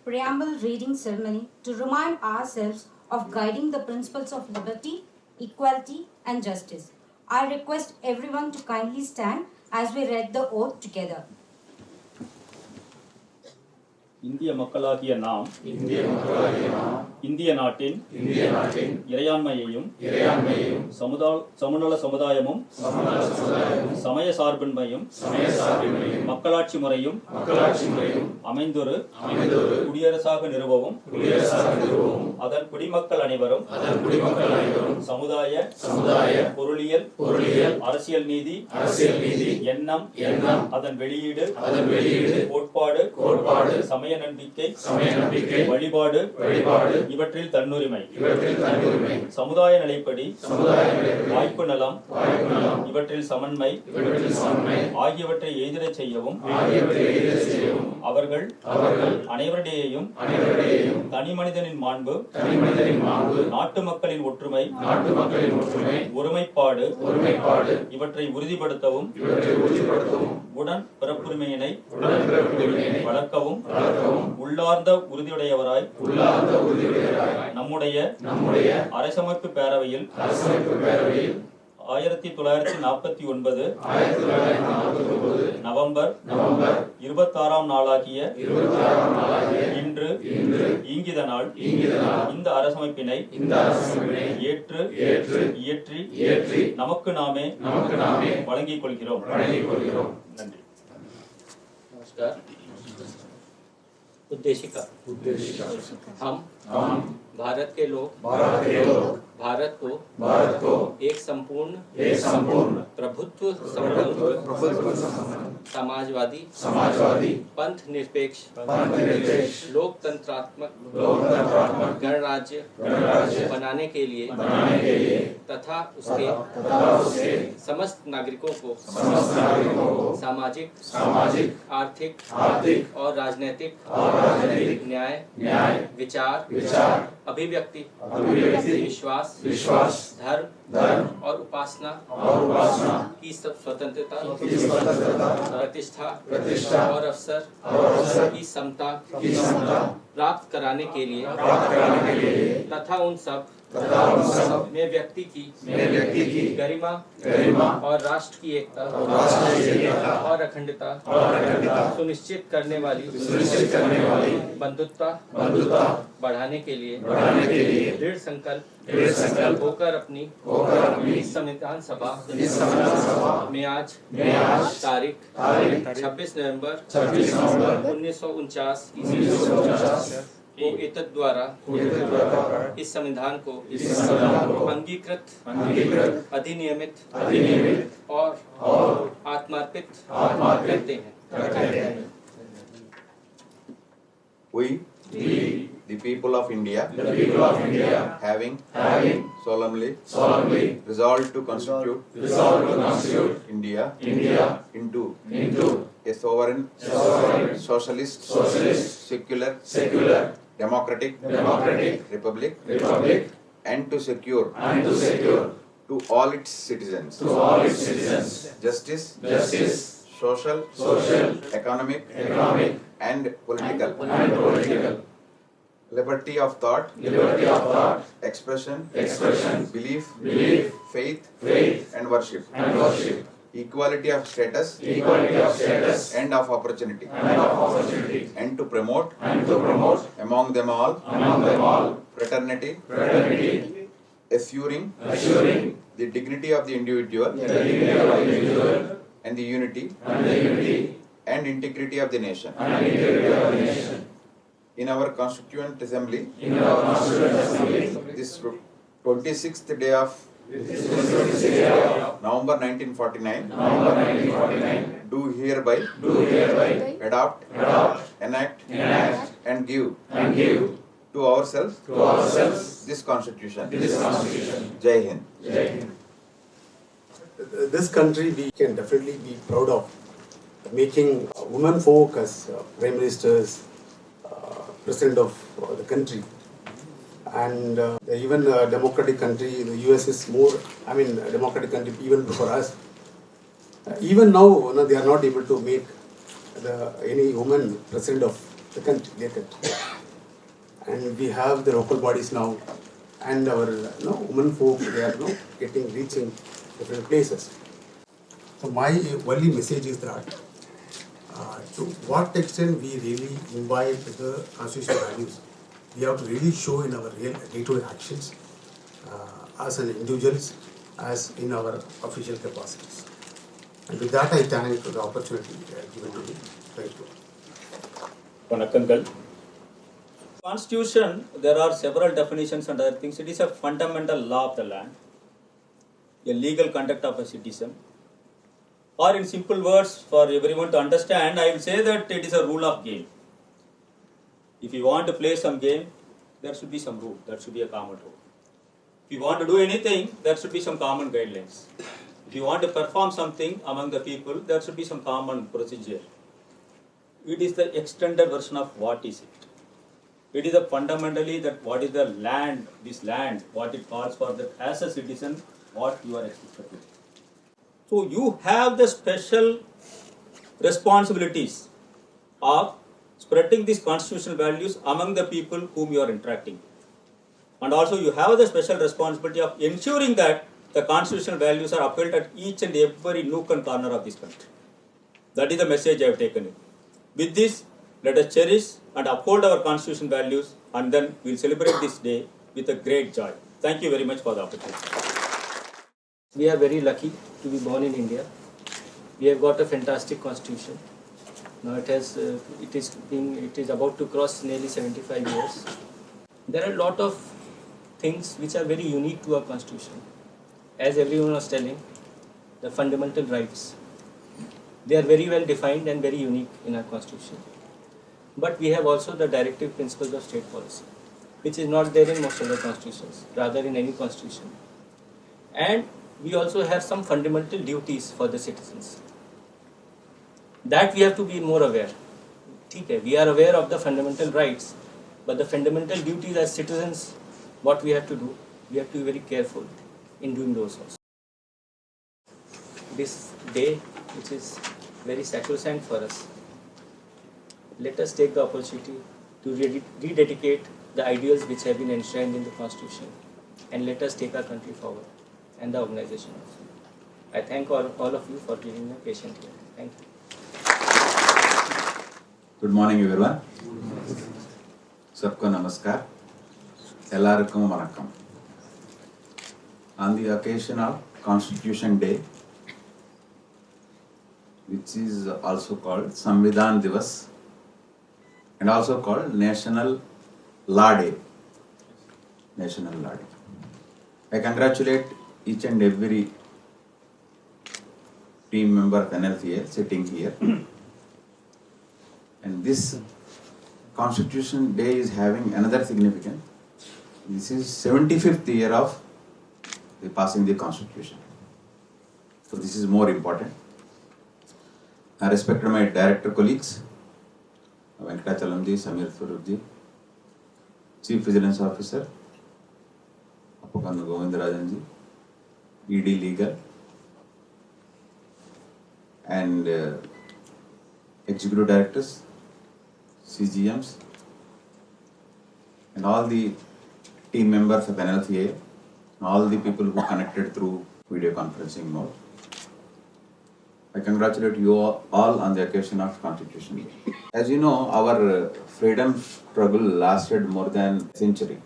preamble reading ceremony to remind ourselves of guiding the principles of liberty, equality, and justice. I request everyone to kindly stand as we read the oath together. இந்திய மக்களாகிய நாம் இந்திய நாட்டின் இறையாண்மையையும் சமநல சமுதாயமும் சமய சார்பின்மையும் மக்களாட்சி முறையும் அமைந்தொரு குடியரசாக நிறுவவும் அதன் குடிமக்கள் அனைவரும் சமுதாய பொருளியல் அரசியல் நீதி எண்ணம் அதன் வெளியீடு கோட்பாடு சமய நம்பிக்கை வழிபாடு இவற்றில் தன்னுரிமை சமுதாய நிலைப்படி வாய்ப்பு நலம் இவற்றில் சமன்மை ஆகியவற்றை எய்திடச் செய்யவும் அவர்கள் அனைவரிடையேயும் தனி மனிதனின் மாண்பு நாட்டு மக்களின் ஒற்றுமை ஒருமைப்பாடு இவற்றை உறுதிப்படுத்தவும் உடன் பிறப்புரிமையினை வளர்க்கவும் உள்ளார்ந்த உறுதியுடையவராய் நம்முடைய அரசமைப்பு பேரவையில் 1949 நவம்பர் 26ஆம் நாளாகிய இன்று ஈங்கித நாள் இந்த அரசமைப்பினை ஏற்று இயற்றி நமக்கு நாமே வழங்கிக் கொள்கிறோம். நன்றி. नमस्कार. उद्देशिका हम भारत के लोग भारत को एक संपूर्ण प्रभुत्व समाजवादी पंथ निरपेक्ष लोकतंत्रात्मक गणराज्य बनाने के लिए तथा उसके समस्त नागरिकों को सामाजिक आर्थिक और राजनीतिक न्याय विचार अभिव्यक्ति विश्वास धर्म और उपासना की स्वतंत्रता प्रतिष्ठा और अवसर की समता प्राप्त कराने के लिए तथा उन सब में व्यक्ति की गरिमा और राष्ट्र की एकता और अखंडता सुनिश्चित करने वाली बंधुत्वा बढ़ाने के लिए दृढ़ संकल्प होकर अपनी संविधान सभा में आज तारीख 26 नवंबर 1949 को एतद द्वारा इस संविधान को अंगीकृत अधिनियमित और आत्मार्पित करते हैं. We, the people of India, having solemnly resolved to constitute India into a sovereign, socialist, secular, democratic republic, and to secure to all its citizens justice, social, economic, and political liberty of thought, expression, belief, faith, and worship, equality of status, and of opportunity, and to promote among them all fraternity, assuring the dignity of the individual and the unity and integrity of the nation. In our Constituent Assembly, this 26th day of November 1949, do hereby adopt, enact, and give to ourselves this Constitution. Jai Hind. This country we can definitely be proud of, making women folk as prime ministers, president of the country, and even a democratic country. The US is more, a democratic country even for us. Even now, they are not able to make any woman president of the country, their country. And we have the local bodies now, and our women folk, they are reaching different places. So my only message is that to what extent we really imbibe the constitutional values, we have to really show in our real day-to-day actions as an individuals, as in our official capacities. And with that, I thank for the opportunity given to me. Thank you. Vanakkam. Constitution, there are several definitions and other things. It is a fundamental law of the land, a legal conduct of a citizen. Or in simple words, for everyone to understand, I will say that it is a rule of game. If you want to play some game, there should be some rule. There should be a common rule. If you want to do anything, there should be some common guidelines. If you want to perform something among the people, there should be some common procedure. It is the extended version of what is it. It is fundamentally that what is the land, this land, what it calls for, that as a citizen, what you are expected to do. So you have the special responsibilities of spreading these constitutional values among the people whom you are interacting with. And also you have the special responsibility of ensuring that the constitutional values are upheld at each and every nook and corner of this country. That is the message I have taken in. With this, let us cherish and uphold our constitutional values, and then we will celebrate this day with a great joy. Thank you very much for the opportunity. We are very lucky to be born in India. We have got a fantastic constitution. Now it is about to cross nearly 75 years. There are a lot of things which are very unique to our constitution. As everyone was telling, the fundamental rights. They are very well defined and very unique in our constitution. But we have also the directive principles of state policy, which is not there in most of the constitutions, rather in any constitution. And we also have some fundamental duties for the citizens. That we have to be more aware. We are aware of the fundamental rights, but the fundamental duties as citizens, what we have to do, we have to be very careful in doing those also. This day, which is very sacrosanct for us, let us take the opportunity to rededicate the ideals which have been enshrined in the Constitution, and let us take our country forward and the organization also. I thank all of you for giving me patient here. Thank you. Good morning, everyone. Sabko namaskar. Ellarukkum vanakkam. On the occasion of Constitution Day, which is also called Samvidhan Divas and also called National Law Day. National Law Day. I congratulate each and every team member of NLCIL sitting here. And this Constitution Day is having another significance. This is 75th year of the passing the Constitution. So this is more important. I respect my director colleagues, Venkatachalam ji, Samir, Swarup ji, Chief Vigilance Officer, Appakannu Govindarajan ji, ED Legal, and Executive Directors, CGMs, and all the team members of NLCIL, and all the people who connected through video conferencing mode. I congratulate you all on the occasion of Constitution Day. As you know, our freedom struggle lasted more than a century.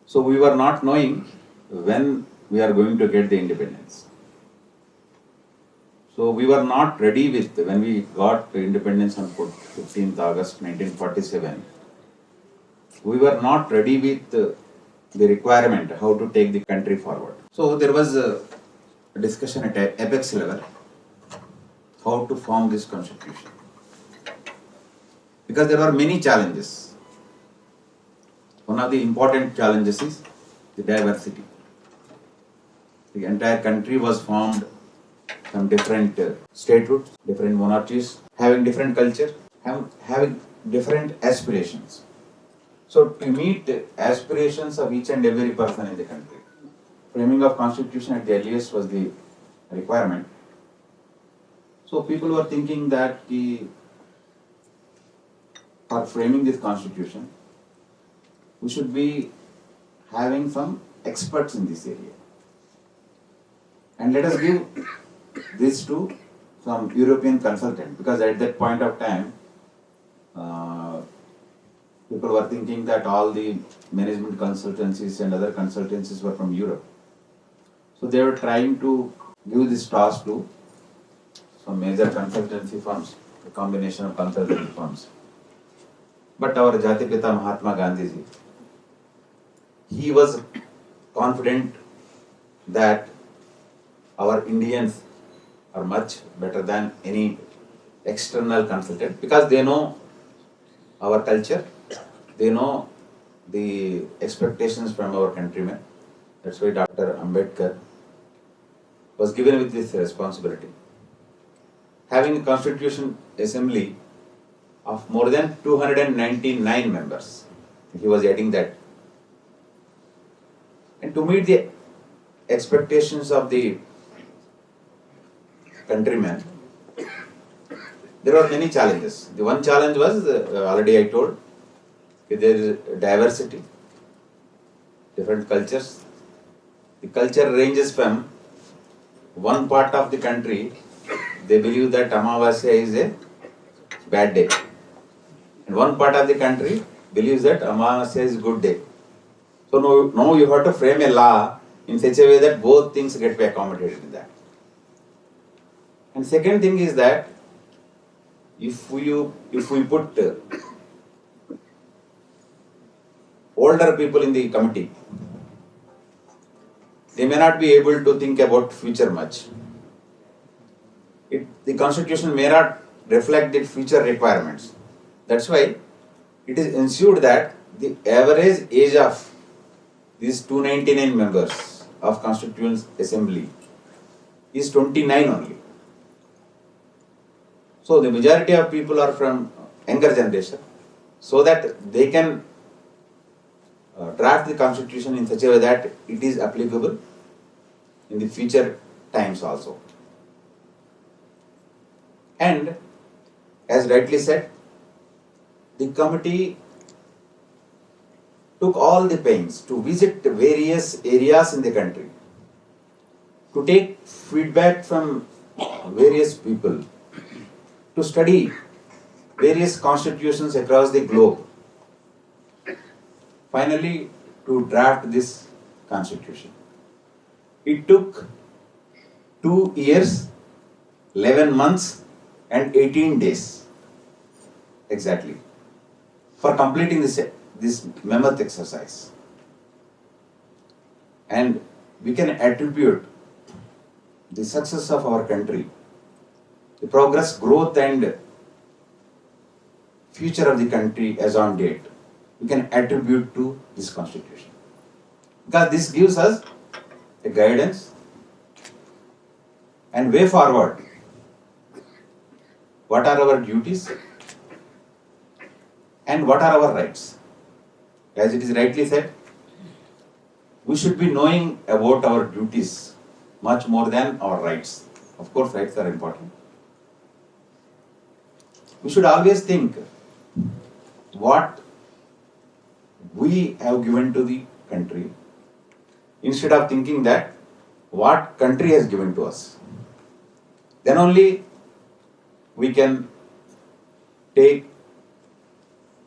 So we were not knowing when we are going to get the independence. So we were not ready with, when we got the independence on 15th August 1947, we were not ready with the requirement how to take the country forward. So there was a discussion at apex level how to form this constitution, because there were many challenges. One of the important challenges is the diversity. The entire country was formed from different statehoods, different monarchies, having different culture, having different aspirations. So to meet the aspirations of each and every person in the country, framing of constitution at the earliest was the requirement. So people were thinking that for framing this constitution, we should be having some experts in this area. And let us give this to some European consultant, because at that point of time, people were thinking that all the management consultancies and other consultancies were from Europe. So they were trying to give this task to some major consultancy firms, a combination of consultancy firms. But our Jatipita Mahatma Gandhiji, he was confident that our Indians are much better than any external consultant, because they know our culture, they know the expectations from our countrymen. That's why Dr. Ambedkar was given with this responsibility. Having a Constitution Assembly of more than 299 members, he was adding that. And to meet the expectations of the countrymen, there were many challenges. The one challenge was, already I told, there is diversity, different cultures. The culture ranges from one part of the country, they believe that Amavasya is a bad day. And one part of the country believes that Amavasya is a good day. So now you have to frame a law in such a way that both things get accommodated in that. And second thing is that if we put older people in the committee, they may not be able to think about future much. The constitution may not reflect the future requirements. That's why it is ensured that the average age of these 299 members of Constituent Assembly is 29 only. So the majority of people are from younger generation, so that they can draft the constitution in such a way that it is applicable in the future times also. And as rightly said, the committee took all the pains to visit various areas in the country, to take feedback from various people, to study various constitutions across the globe, finally to draft this constitution. It took 2 years, 11 months and 18 days exactly for completing this mammoth exercise. And we can attribute the success of our country, the progress, growth and future of the country as on date, we can attribute to this constitution. Because this gives us a guidance and way forward. What are our duties and what are our rights? As it is rightly said, we should be knowing about our duties much more than our rights. Of course, rights are important. We should always think what we have given to the country instead of thinking that what country has given to us. Then only we can take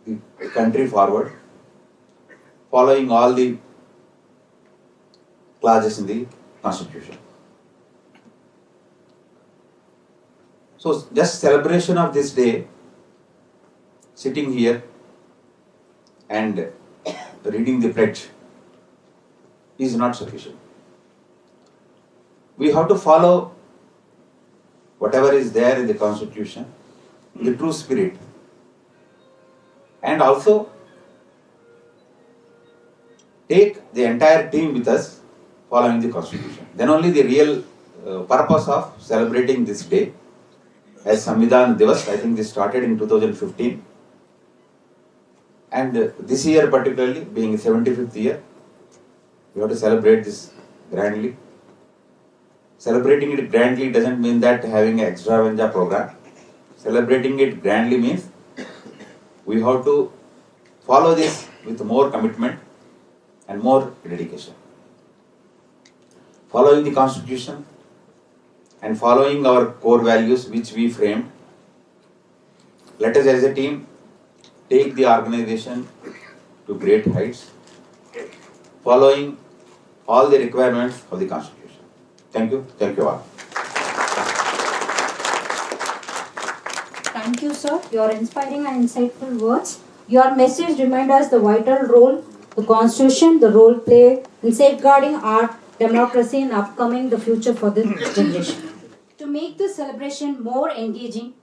the country forward, following all the clauses in the Constitution. So just celebration of this day, sitting here and reading the pledge is not sufficient. We have to follow whatever is there in the Constitution, in the true spirit, and also take the entire team with us following the Constitution. Then only the real purpose of celebrating this day as Samvidhan Divas, I think this started in 2015. And this year particularly, being the 75th year, we have to celebrate this grandly. Celebrating it grandly doesn't mean that having an extravaganza program. Celebrating it grandly means we have to follow this with more commitment and more dedication. Following the Constitution and following our core values which we framed, let us as a team take the organization to great heights, following all the requirements of the Constitution. Thank you all. Thank you, sir. Your inspiring and insightful words. Your message reminds us the vital role the Constitution, the role play in safeguarding our democracy and upcoming the future for this generation. To make this celebration more engaging,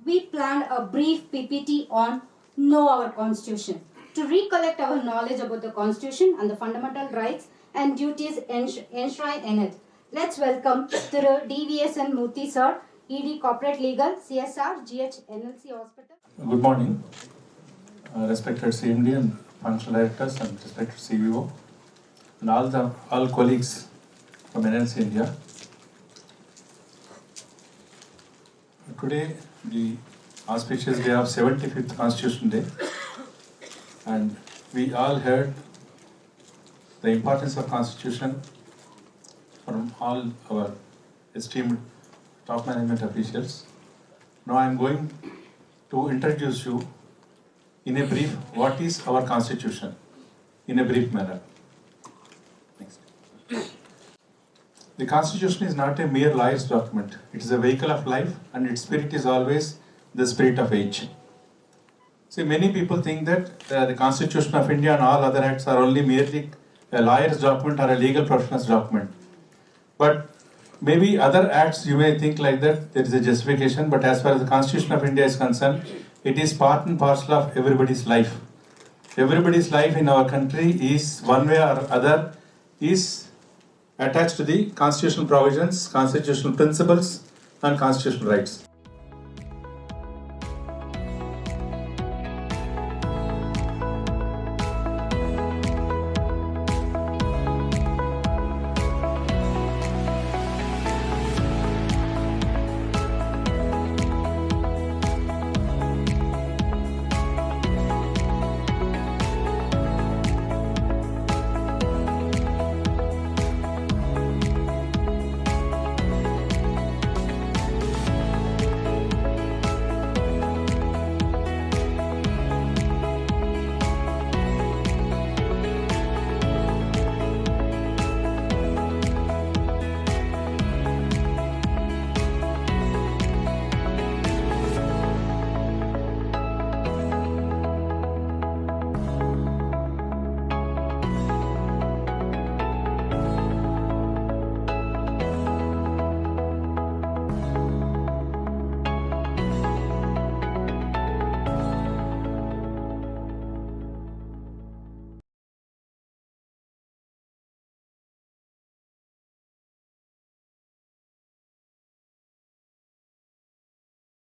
we planned a brief PPT on Know Our Constitution to recollect our knowledge about the Constitution and the fundamental rights and duties enshrined in it. Let's welcome Thiru D.V.S and Murthy sir, ED Corporate Legal, CSR, GH, NLC Hospital. Good morning, respected CMD and Functional Directors and respected CVO and all colleagues from NLC India. Today, the auspicious day of 75th Constitution Day, and we all heard the importance of Constitution from all our esteemed top management officials. Now I am going to introduce you in a brief what is our Constitution in a brief manner. Next. The Constitution is not a mere lawyer's document. It is a vehicle of life, and its spirit is always the spirit of age. See, many people think that the Constitution of India and all other acts are only merely a lawyer's document or a legal professional's document. But maybe other acts you may think like that, there is a justification, but as far as the Constitution of India is concerned, it is part and parcel of everybody's life. Everybody's life in our country is one way or other is attached to the constitutional provisions, constitutional principles and constitutional rights.